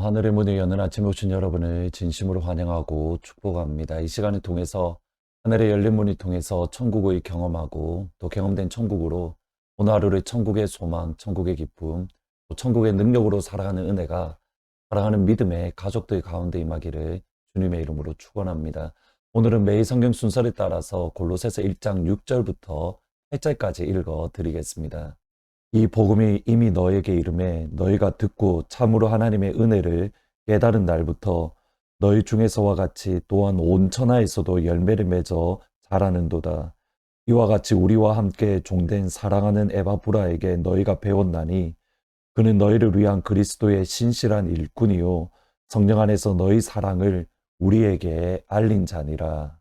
하늘의 문을 여는 아침에 오신 여러분을 진심으로 환영하고 축복합니다. 이 시간을 통해서 하늘의 열린 문을 통해서 천국을 경험하고 또 경험된 천국으로 오늘 하루를 천국의 소망, 천국의 기쁨, 또 천국의 능력으로 살아가는 은혜가 사랑하는 믿음의 가족들 가운데 임하기를 주님의 이름으로 축원합니다. 오늘은 매일 성경 순서를 따라서 골로새서 1장 6절부터 8절까지 읽어 드리겠습니다. 이 복음이 이미 너에게 이름에 너희가 듣고 참으로 하나님의 은혜를 깨달은 날부터 너희 중에서와 같이 또한 온 천하에서도 열매를 맺어 자라는도다. 이와 같이 우리와 함께 종된 사랑하는 에바브라에게 너희가 배웠나니 그는 너희를 위한 그리스도의 신실한 일꾼이요 성령 안에서 너희 사랑을 우리에게 알린 자니라.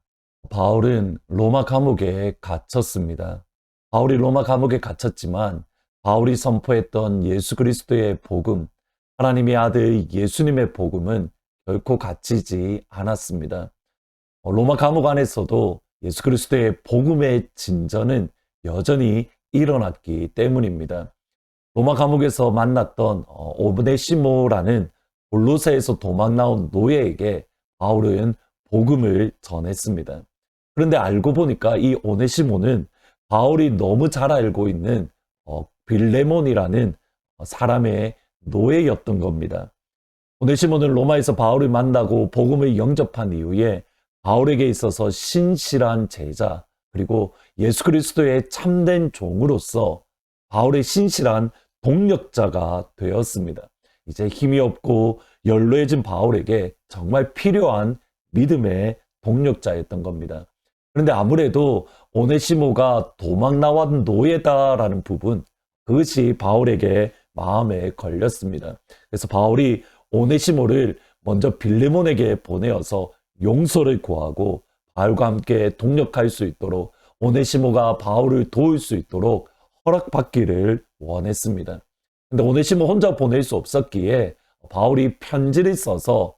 바울은 로마 감옥에 갇혔습니다. 바울이 로마 감옥에 갇혔지만 바울이 선포했던 예수 그리스도의 복음, 하나님의 아들 예수님의 복음은 결코 갇히지 않았습니다. 로마 감옥 안에서도 예수 그리스도의 복음의 진전은 여전히 일어났기 때문입니다. 로마 감옥에서 만났던 오브네시모라는 골로새에서 도망 나온 노예에게 바울은 복음을 전했습니다. 그런데 알고 보니까 이 오네시모는 바울이 너무 잘 알고 있는 빌레몬이라는 사람의 노예였던 겁니다. 오네시모는 로마에서 바울을 만나고 복음을 영접한 이후에 바울에게 있어서 신실한 제자 그리고 예수 그리스도의 참된 종으로서 바울의 신실한 동력자가 되었습니다. 이제 힘이 없고 연로해진 바울에게 정말 필요한 믿음의 동력자였던 겁니다. 그런데 아무래도 오네시모가 도망 나온 노예다라는 부분, 그것이 바울에게 마음에 걸렸습니다. 그래서 바울이 오네시모를 먼저 빌레몬에게 보내어서 용서를 구하고 바울과 함께 동력할 수 있도록 오네시모가 바울을 도울 수 있도록 허락받기를 원했습니다. 근데 오네시모 혼자 보낼 수 없었기에 바울이 편지를 써서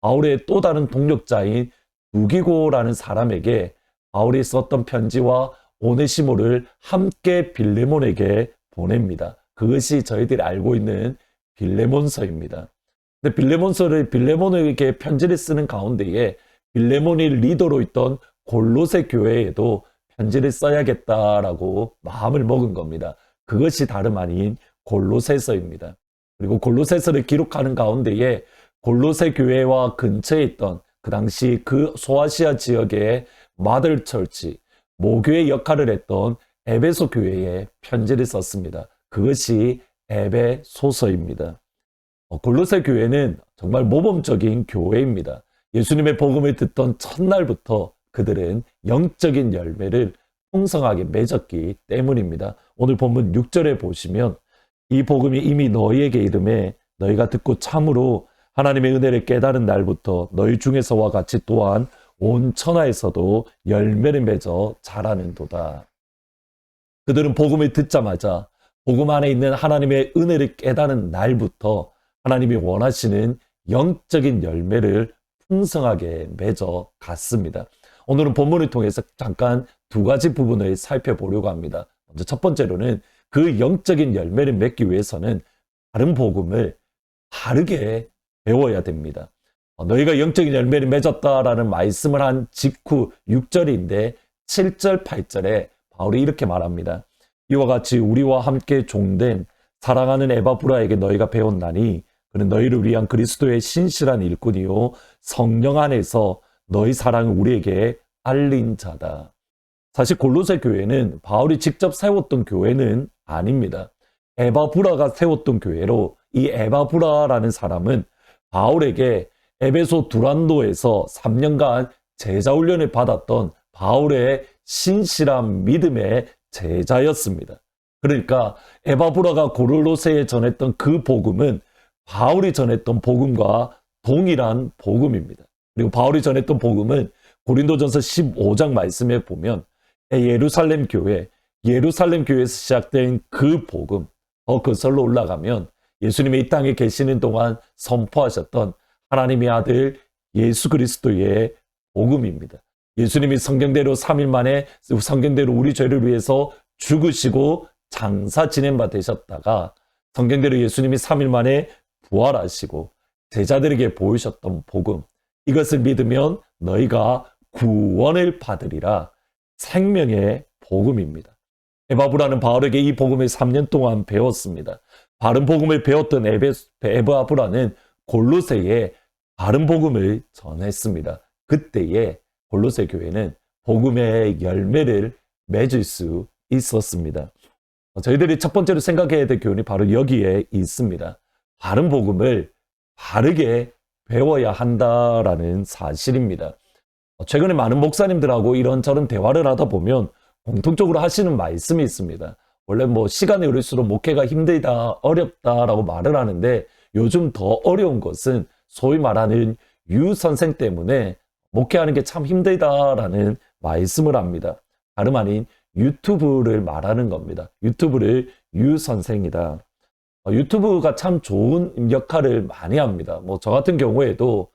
바울의 또 다른 동력자인 두기고라는 사람에게 바울이 썼던 편지와 오네시모를 함께 빌레몬에게 보냅니다. 그것이 저희들이 알고 있는 빌레몬서입니다. 근데 빌레몬에게 편지를 쓰는 가운데에 빌레몬이 리더로 있던 골로새 교회에도 편지를 써야겠다라고 마음을 먹은 겁니다. 그것이 다름 아닌 골로새서입니다. 그리고 골로새서를 기록하는 가운데에 골로새 교회와 근처에 있던 그 당시 그 소아시아 지역의 마들처치, 모교의 역할을 했던 에베소 교회에 편지를 썼습니다. 그것이 에베소서입니다. 골로새 교회는 정말 모범적인 교회입니다. 예수님의 복음을 듣던 첫날부터 그들은 영적인 열매를 풍성하게 맺었기 때문입니다. 오늘 본문 6절에 보시면 이 복음이 이미 너희에게 이름에 너희가 듣고 참으로 하나님의 은혜를 깨달은 날부터 너희 중에서와 같이 또한 온 천하에서도 열매를 맺어 자라는도다. 그들은 복음을 듣자마자 복음 안에 있는 하나님의 은혜를 깨달은 날부터 하나님이 원하시는 영적인 열매를 풍성하게 맺어 갔습니다. 오늘은 본문을 통해서 잠깐 두 가지 부분을 살펴보려고 합니다. 먼저 첫 번째로는 그 영적인 열매를 맺기 위해서는 다른 복음을 다르게 배워야 됩니다. 너희가 영적인 열매를 맺었다라는 말씀을 한 직후 6절인데 7절, 8절에 바울이 이렇게 말합니다. 이와 같이 우리와 함께 종된 사랑하는 에바브라에게 너희가 배웠나니 그는 너희를 위한 그리스도의 신실한 일꾼이요 성령 안에서 너희 사랑을 우리에게 알린 자다. 사실 골로새 교회는 바울이 직접 세웠던 교회는 아닙니다. 에바브라가 세웠던 교회로 이 에바브라라는 사람은 바울에게 에베소 두란노에서 3년간 제자훈련을 받았던 바울의 신실한 믿음의 제자였습니다. 그러니까 에바브라가 고르로새에 전했던 그 복음은 바울이 전했던 복음과 동일한 복음입니다. 그리고 바울이 전했던 복음은 고린도전서 15장 말씀에 보면 예루살렘 교회에서 시작된 그 복음, 거슬러 올라가면 예수님이 이 땅에 계시는 동안 선포하셨던 하나님의 아들 예수 그리스도의 복음입니다. 예수님이 성경대로 3일 만에 성경대로 우리 죄를 위해서 죽으시고 장사 지낸 바 되셨다가 성경대로 예수님이 3일 만에 부활하시고 제자들에게 보이셨던 복음, 이것을 믿으면 너희가 구원을 받으리라. 생명의 복음입니다. 에바브라는 바울에게 이 복음을 3년 동안 배웠습니다. 바른 복음을 배웠던 에바브라는 골로새에 바른 복음을 전했습니다. 그때에 골로새 교회는 복음의 열매를 맺을 수 있었습니다. 저희들이 첫 번째로 생각해야 될 교훈이 바로 여기에 있습니다. 바른 복음을 바르게 배워야 한다라는 사실입니다. 최근에 많은 목사님들하고 이런저런 대화를 하다 보면 공통적으로 하시는 말씀이 있습니다. 원래 시간이 흐를수록 목회가 힘들다, 어렵다라고 말을 하는데 요즘 더 어려운 것은 소위 말하는 유 선생 때문에 목회하는 게 참 힘들다라는 말씀을 합니다. 다름 아닌 유튜브를 말하는 겁니다. 유튜브를 유 선생이다. 유튜브가 참 좋은 역할을 많이 합니다. 저 같은 경우에도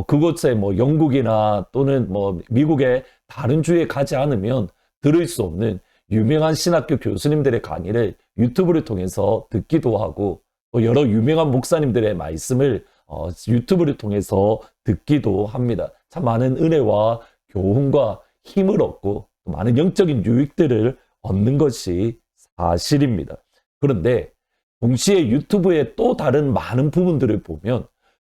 그곳에 영국이나 또는 미국의 다른 주에 가지 않으면 들을 수 없는 유명한 신학교 교수님들의 강의를 유튜브를 통해서 듣기도 하고 또 여러 유명한 목사님들의 말씀을 유튜브를 통해서 듣기도 합니다. 참 많은 은혜와 교훈과 힘을 얻고 많은 영적인 유익들을 얻는 것이 사실입니다. 그런데 동시에 유튜브의 또 다른 많은 부분들을 보면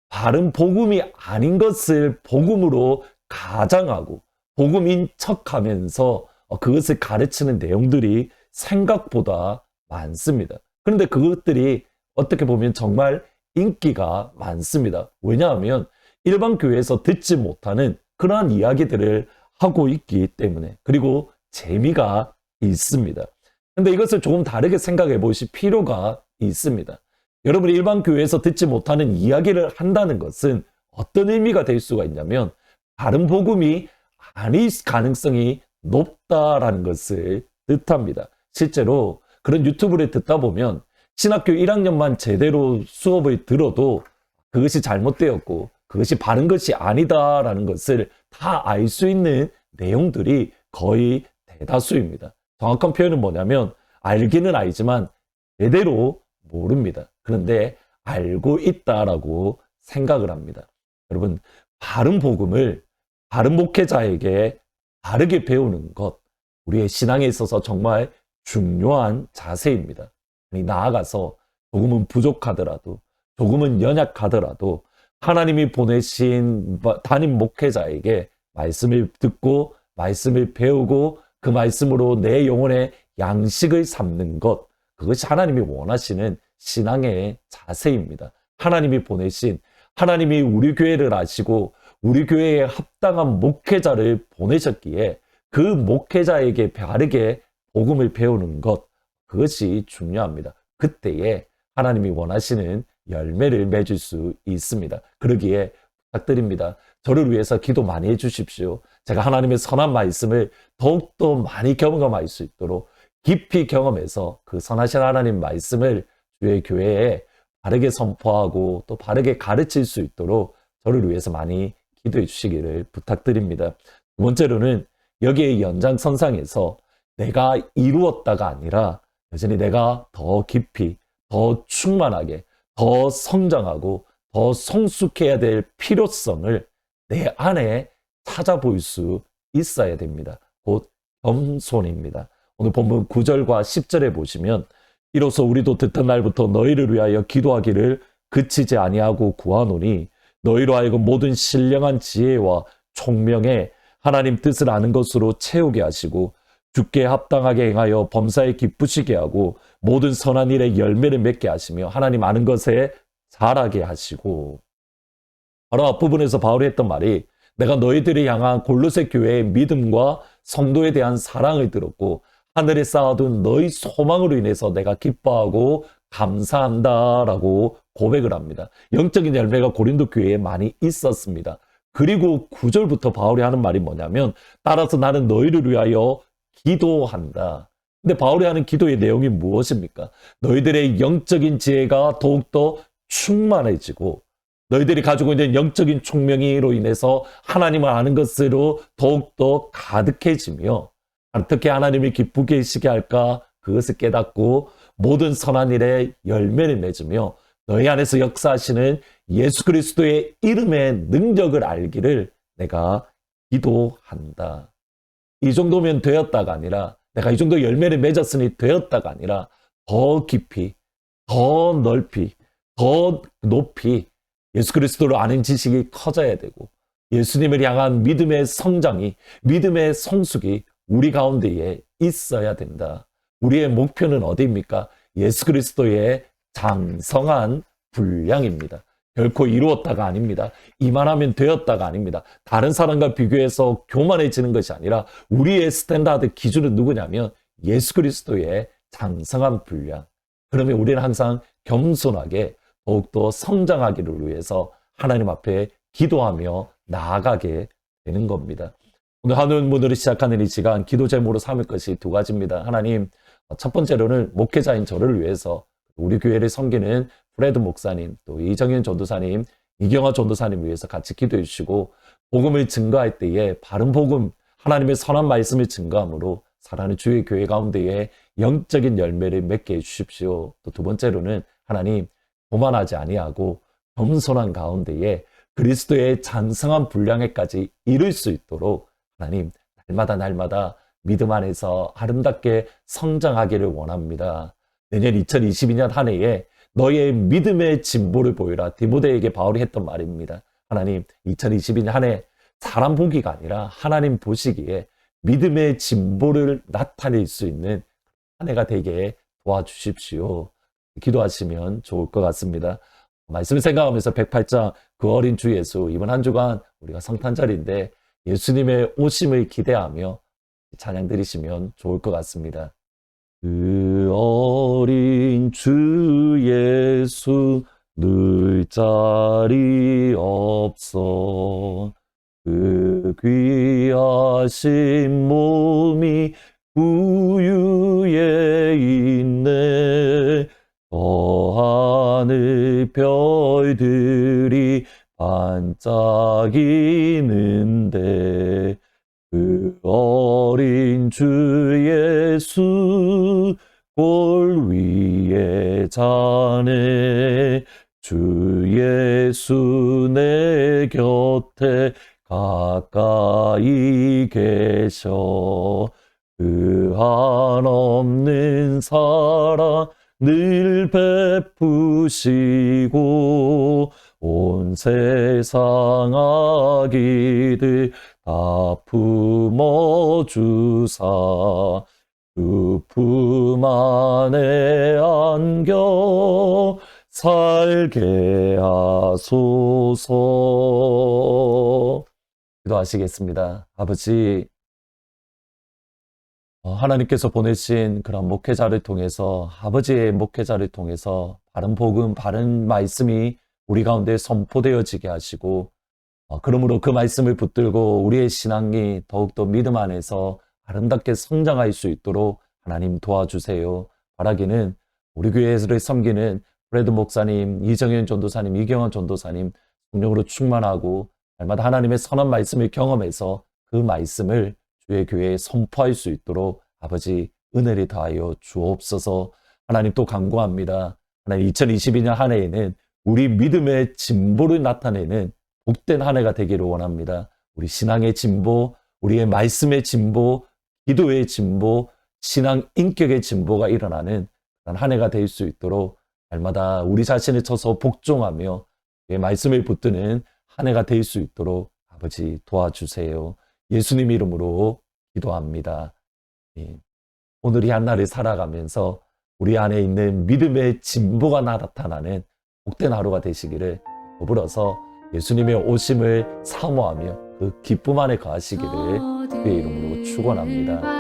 바른 복음이 아닌 것을 복음으로 가장하고 복음인 척하면서 그것을 가르치는 내용들이 생각보다 많습니다. 그런데 그것들이 어떻게 보면 정말 인기가 많습니다. 왜냐하면 일반 교회에서 듣지 못하는 그러한 이야기들을 하고 있기 때문에, 그리고 재미가 있습니다. 그런데 이것을 조금 다르게 생각해 보실 필요가 있습니다. 여러분이 일반 교회에서 듣지 못하는 이야기를 한다는 것은 어떤 의미가 될 수가 있냐면 바른 복음이 아닐 가능성이 높다라는 것을 뜻합니다. 실제로 그런 유튜브를 듣다 보면 신학교 1학년만 제대로 수업을 들어도 그것이 잘못되었고 그것이 바른 것이 아니다라는 것을 다 알 수 있는 내용들이 거의 대다수입니다. 정확한 표현은 뭐냐면 알기는 알지만 제대로 모릅니다. 그런데 알고 있다라고 생각을 합니다. 여러분, 바른 복음을 바른 목회자에게 바르게 배우는 것, 우리의 신앙에 있어서 정말 중요한 자세입니다. 나아가서 조금은 부족하더라도, 조금은 연약하더라도 하나님이 보내신 담임 목회자에게 말씀을 듣고 말씀을 배우고 그 말씀으로 내 영혼의 양식을 삼는 것, 그것이 하나님이 원하시는 신앙의 자세입니다. 하나님이 보내신, 하나님이 우리 교회를 아시고 우리 교회에 합당한 목회자를 보내셨기에 그 목회자에게 바르게 복음을 배우는 것, 그것이 중요합니다. 그때에 하나님이 원하시는 열매를 맺을 수 있습니다. 그러기에 부탁드립니다. 저를 위해서 기도 많이 해주십시오. 제가 하나님의 선한 말씀을 더욱더 많이 경험할 수 있도록 깊이 경험해서 그 선하신 하나님 말씀을 주의 교회에 바르게 선포하고 또 바르게 가르칠 수 있도록 저를 위해서 많이 기도해 주시기를 부탁드립니다. 두 번째로는 여기에 연장선상에서 내가 이루었다가 아니라 여전히 내가 더 깊이, 더 충만하게, 더 성장하고 더 성숙해야 될 필요성을 내 안에 찾아볼 수 있어야 됩니다. 곧 겸손입니다. 오늘 본문 9절과 10절에 보시면 이로써 우리도 듣던 날부터 너희를 위하여 기도하기를 그치지 아니하고 구하노니 너희로 하여금 모든 신령한 지혜와 총명에 하나님 뜻을 아는 것으로 채우게 하시고 주께 합당하게 행하여 범사에 기쁘시게 하고 모든 선한 일에 열매를 맺게 하시며 하나님 아는 것에 자라게 하시고. 바로 앞부분에서 바울이 했던 말이 내가 너희들을 향한 골로새 교회의 믿음과 성도에 대한 사랑을 들었고 하늘에 쌓아둔 너희 소망으로 인해서 내가 기뻐하고 감사한다라고 고백을 합니다. 영적인 열매가 고린도 교회에 많이 있었습니다. 그리고 9절부터 바울이 하는 말이 뭐냐면 따라서 나는 너희를 위하여 기도한다. 근데 바울이 하는 기도의 내용이 무엇입니까? 너희들의 영적인 지혜가 더욱더 충만해지고 너희들이 가지고 있는 영적인 총명으로 인해서 하나님을 아는 것으로 더욱더 가득해지며 어떻게 하나님을 기쁘게 하시게 할까? 그것을 깨닫고 모든 선한 일에 열매를 맺으며 너희 안에서 역사하시는 예수 그리스도의 이름의 능력을 알기를 내가 기도한다. 이 정도면 되었다가 아니라, 내가 이 정도 열매를 맺었으니 되었다가 아니라 더 깊이, 더 넓이, 더 높이 예수 그리스도를 아는 지식이 커져야 되고, 예수님을 향한 믿음의 성장이, 믿음의 성숙이 우리 가운데에 있어야 된다. 우리의 목표는 어디입니까? 예수 그리스도의 장성한 분량입니다. 결코 이루었다가 아닙니다. 이만하면 되었다가 아닙니다. 다른 사람과 비교해서 교만해지는 것이 아니라 우리의 스탠다드 기준은 누구냐면 예수 그리스도의 장성한 분량. 그러면 우리는 항상 겸손하게 더욱더 성장하기를 위해서 하나님 앞에 기도하며 나아가게 되는 겁니다. 오늘 한문으로 시작하는 이 시간 기도 제목으로 삼을 것이 두 가지입니다. 하나님, 첫 번째로는 목회자인 저를 위해서 우리 교회를 섬기는 프레드 목사님, 또 이정현 전도사님, 이경화 전도사님 위해서 같이 기도해 주시고, 복음을 증거할 때에 바른 복음, 하나님의 선한 말씀을 증거함으로 사랑하는 주의 교회 가운데에 영적인 열매를 맺게 해 주십시오. 또 두 번째로는 하나님, 교만하지 아니하고 겸손한 가운데에 그리스도의 장성한 분량에까지 이룰 수 있도록 하나님, 날마다 믿음 안에서 아름답게 성장하기를 원합니다. 내년 2022년 한 해에 너의 믿음의 진보를 보여라. 디모데에게 바울이 했던 말입니다. 하나님, 2022년 한 해 사람 보기가 아니라 하나님 보시기에 믿음의 진보를 나타낼 수 있는 한 해가 되게 도와주십시오. 기도하시면 좋을 것 같습니다. 말씀을 생각하면서 108장 그 어린 주 예수, 이번 한 주간 우리가 성탄절인데 예수님의 오심을 기대하며 찬양 드리시면 좋을 것 같습니다. 그 어린 주 예수 늘 자리 없어 그 귀하신 몸이 우유에 있네 저 하늘 별들이 반짝이는데 그 어린 주 예수 골 위에 자네 주 예수 내 곁에 가까이 계셔 그 한없는 사랑 늘 베푸시고 온 세상 아기들 다 품어주사 그 품 안에 안겨 살게 하소서. 기도하시겠습니다. 아버지, 하나님께서 보내신 그런 목회자를 통해서, 아버지의 목회자를 통해서 바른 복음, 바른 말씀이 우리 가운데 선포되어지게 하시고, 그러므로 그 말씀을 붙들고 우리의 신앙이 더욱더 믿음 안에서 아름답게 성장할 수 있도록 하나님 도와주세요. 바라기는 우리 교회를 섬기는 프레드 목사님, 이정현 전도사님, 이경환 전도사님 성령으로 충만하고 날마다 하나님의 선한 말씀을 경험해서 그 말씀을 주의 교회에 선포할 수 있도록 아버지 은혜를 다하여 주옵소서. 하나님 또 간구합니다. 하나님 2022년 한 해에는 우리 믿음의 진보를 나타내는 복된 한 해가 되기를 원합니다. 우리 신앙의 진보, 우리의 말씀의 진보, 기도의 진보, 신앙 인격의 진보가 일어나는 그런 한 해가 될 수 있도록 날마다 우리 자신을 쳐서 복종하며 말씀을 붙드는 한 해가 될 수 있도록 아버지 도와주세요. 예수님 이름으로 기도합니다. 오늘 이 한날을 살아가면서 우리 안에 있는 믿음의 진보가 나타나는 복된 하루가 되시기를 더불어서 예수님의 오심을 사모하며 그 기쁨 안에 거하시기를 주의 이름으로 축원합니다.